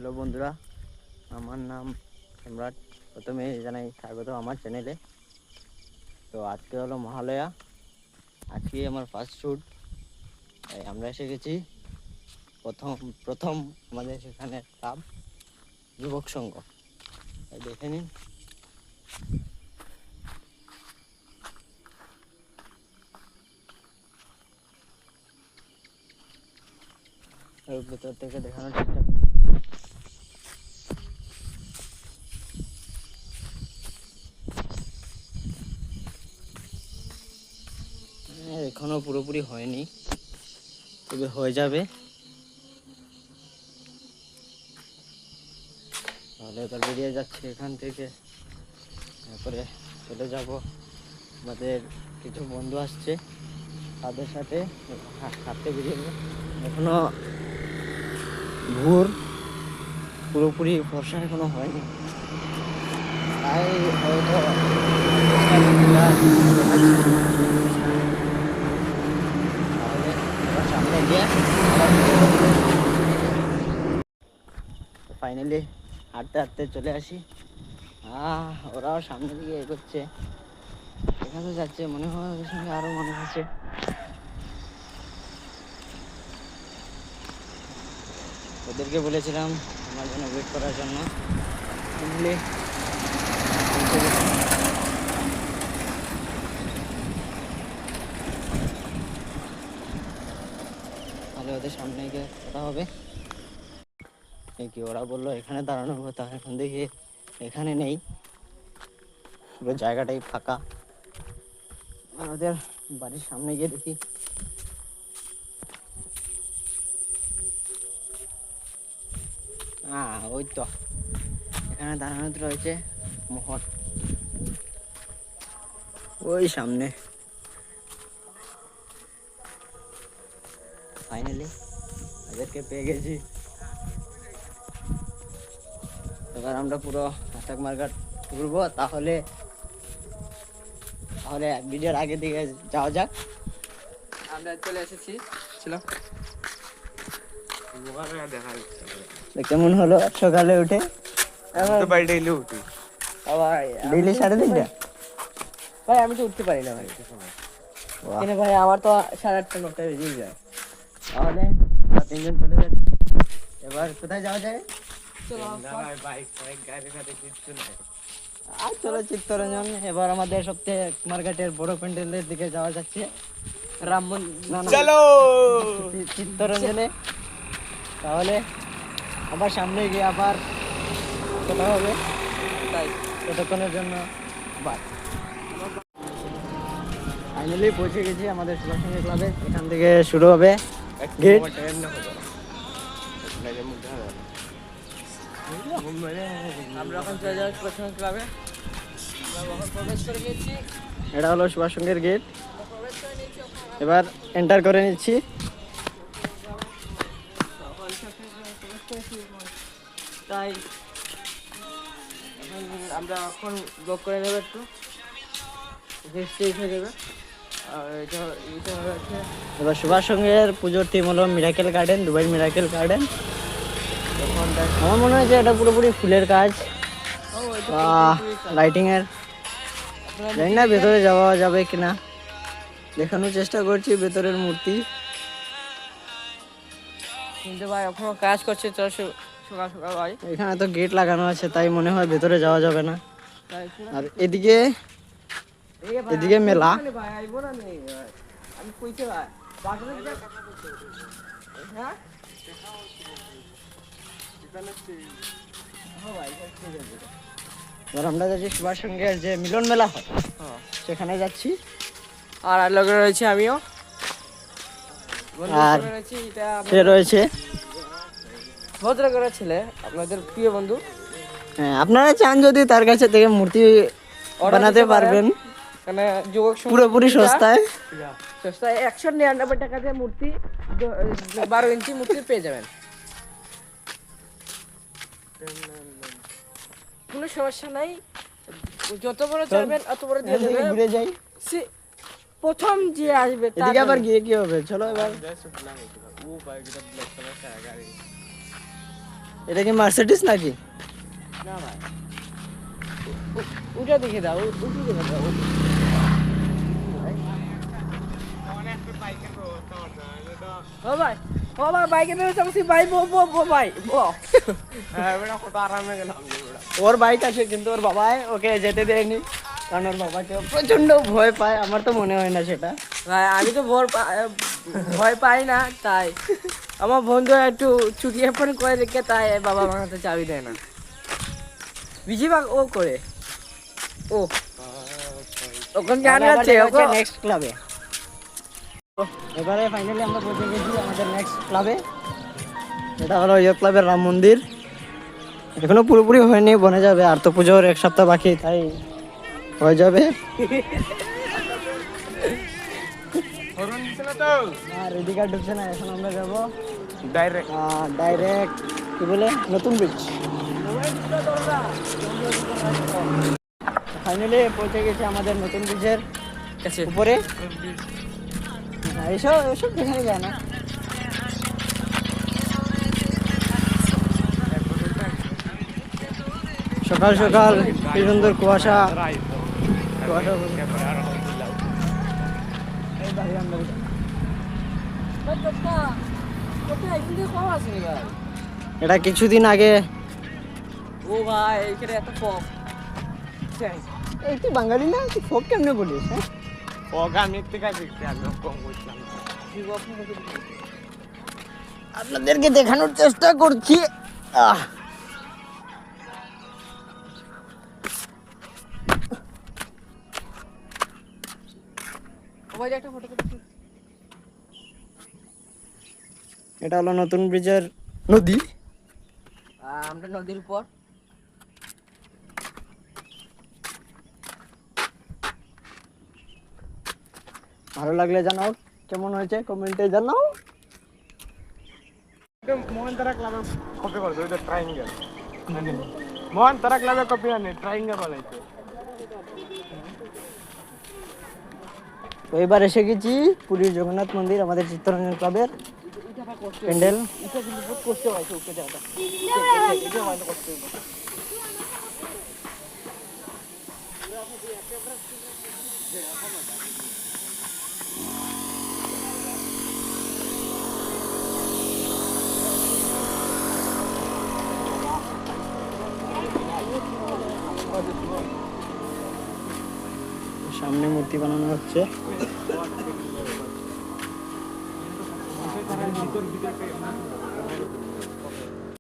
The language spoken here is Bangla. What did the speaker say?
হ্যালো বন্ধুরা, আমার নাম সম্রাট। প্রথমে জানাই স্বাগত আমার চ্যানেলে। তো আজকে হলো মহালয়া, আজকে আমার ফার্স্ট শ্যুট। আমরা এসে গেছি প্রথম প্রথম আমাদের সেখানে ক্লাব যুবক সংঘ। দেখে নিন, ভেতর থেকে দেখানোর চেষ্টা করছি। এখনো পুরোপুরি হয়নি, তবে হয়ে যাবে। তাহলে এবার বেরিয়ে যাচ্ছে এখান থেকে, তারপরে চলে যাব। আমাদের কিছু বন্ধু আসছে, তাদের সাথে হাঁটতে বেরিয়ে যাবো। এখনো ভোর, পুরোপুরি ফর্সা এখনো হয়নি, তাই হয়তো সামনে গিয়ে ফাইনালি হাঁটতে হাঁটতে চলে আসি। ওরাও সামনের দিকে এগোচ্ছে, এখানে যাচ্ছে, মনে হয় ওদের সঙ্গে আরো মানুষ আছে। ওদেরকে বলেছিলাম আমার জন্য ওয়েট করার জন্য। তাহলে ওদের সামনে গিয়ে কথা হবে। কি ওরা বললো এখানে দাঁড়ানোর কথা, এখন দেখি এখানে নেই, পুরো জায়গাটাই ফাঁকা। ওদের বাড়ির সামনে গিয়ে দেখি। ওই তো এখানে দাঁড়ানো রয়েছে মোহন, ওই সামনে। ফাইনালি ওদেরকে পেয়ে গেছি। এবার আমরা পুরো আটাক মার্কেট ঘুরবো, তাহলে ভিডিওর আগে দিকে যাওয়া যাক। আমরা চলে এসেছি কেমন হলো সকালে উঠে? ডেইলি উঠি ডেইলি 3:30? ভাই আমি তো উঠতে পারি না ভাই, কেন ভাই? আমার তো 8:30 9টায় বেজেই যায়। তাহলে আমরা 3জন চলে যাচ্ছি। এবার কোথায় যাওয়া যায়? চলো চিত্তরঞ্জন। এবার আমাদের সবচেয়ে মার্কেটের বড় প্যান্ডেলের দিকে যাওয়া যাচ্ছে, রাম চলো চিত্তরঞ্জনে। তাহলে আবার সামনে গিয়ে আবার কথা হবে, তাই ততক্ষণের জন্য বাই। ফাইনালি পৌঁছে গেছি আমাদের সুভাষচন্দ্র ক্লাবে। এখান থেকে শুরু হবে গেট। আমরা এখন চলে যাবো সুভাষচন্দ্র ক্লাবে। প্রবেশ করে গেছি, এটা হলো সুভাষচন্দ্রের গেট। এবার এন্টার করে নিচ্ছি। তাই এখন আমরা এখন ব্লক করে নেবো, একটু স্টেজ হয়ে যাবে। আর এটা হচ্ছে এবার সুভাষচন্দ্রের পুজোর থিম হলো miracle garden, Dubai miracle garden. আমার মনে হয় যে এটা পুরোপুরি ফুলের কাজ, লাইটিং এর। জানি না ভেতরে যাওয়া যাবে কিনা, দেখানোর চেষ্টা করছি ভেতরের মূর্তি। কিন্তু ভাই এখনো কাজ করছে, চল সকাল সকাল ভাই। এখানে তো গেট লাগানো আছে, তাই মনে হয় ভেতরে যাওয়া যাবে না। আর এদিকে মেলা। এবার আমরা যাচ্ছি সুভাষচন্দ্রের যে মিলন মেলা হয়, সেখানে যাচ্ছি। আর লগে রয়েছে আমিও, আর সে রয়েছে ভদ্রগড়ের ছেলে, আপনাদের প্রিয় বন্ধু। হ্যাঁ, আপনারা চান যদি তার কাছে থেকে মূর্তি বানাতে পারবেন, মানে যুবক পুরোপুরি সস্তায় 199 টাকা দিয়ে মূর্তি 12 ইঞ্চি মূর্তি পেয়ে যাবেন। কোনো সমস্যা নাই, যত বড় চাইবেন অত বড় দিয়ে দেবে। ঘুরে যাই, প্রথম যে আসবে এদিকে আবার গিয়ে কি হবে? চলো এবার এটা কি মার্সিডিজ নাকি? না ভাই, উঠে দেখে দাও, উঠে দেখে দাও। ও ভাই, ও ভাই, বাইকে ধরে চাপছি ভাই, বো বো বো ভাই, বো। হ্যাঁ বেটা, কত আরামে গেলাম বেটা। ওর বাইক আছে কিন্তু ওর বাবাই ওকে যেতে দেয়নি, কারণ ওর বাবাকে প্রচন্ড ভয় পায়। আমার তো মনে হয় না সেটা। ভাই আমি তো ভয় পাই না, তাই আমার বন্ধু একটু চুটিয়ে ফোন করে রেখে, তাই বাবা আমার হাতে চাবি দেয় না। বেশিরভাগ ও করে, ও ওখানে গান গাচ্ছে ওকে। নেক্সট ক্লাবে এবারে ফাইনালি আমরা পৌঁছে গেছি আমাদের নেক্সট ক্লাবে। এটা হলো ইয়ে ক্লাবের রাম মন্দির। এখনো পুরোপুরি হয়নি, বনে যাবে। আর তো পুজোর 1 সপ্তাহ বাকি, তাই হয়ে যাবে। আর এদিকে ঢুকছে না, এখন আমরা যাবো ডাইরেক্ট কি বলে নতুন ব্রিজ। ফাইনালি পৌঁছে গেছে আমাদের নতুন ব্রিজের উপরে। এসব এসব দেখানো যায় না। সকাল সকাল কি সুন্দর কুয়াশা। এটা কিছুদিন আগে। ও ভাই, এখানে এত ফক। এই তুই বাঙালি না, তুই ফোক কেমনে বলিস? হ্যাঁ, আপনাদেরকে দেখানোর চেষ্টা করছি। এটা হলো নতুন ব্রিজের নদী। আমরা নদীর উপর। ভালো লাগলে জানাও, কেমন হয়েছে কমেন্টে জানাও। মোহন তারা ক্লাবে কপি করছে, ওই তো ট্রাইঙ্গেল। মোহন তারা ক্লাবে কপি আনে, ট্রাইঙ্গেল বানাইছে। তো এবার এসে গেছি পুরীর জগন্নাথ মন্দির, আমাদের চিত্তরঞ্জন ক্লাবের প্যান্ডেল। সামনে মূর্তি বানানো হচ্ছে। ভিতর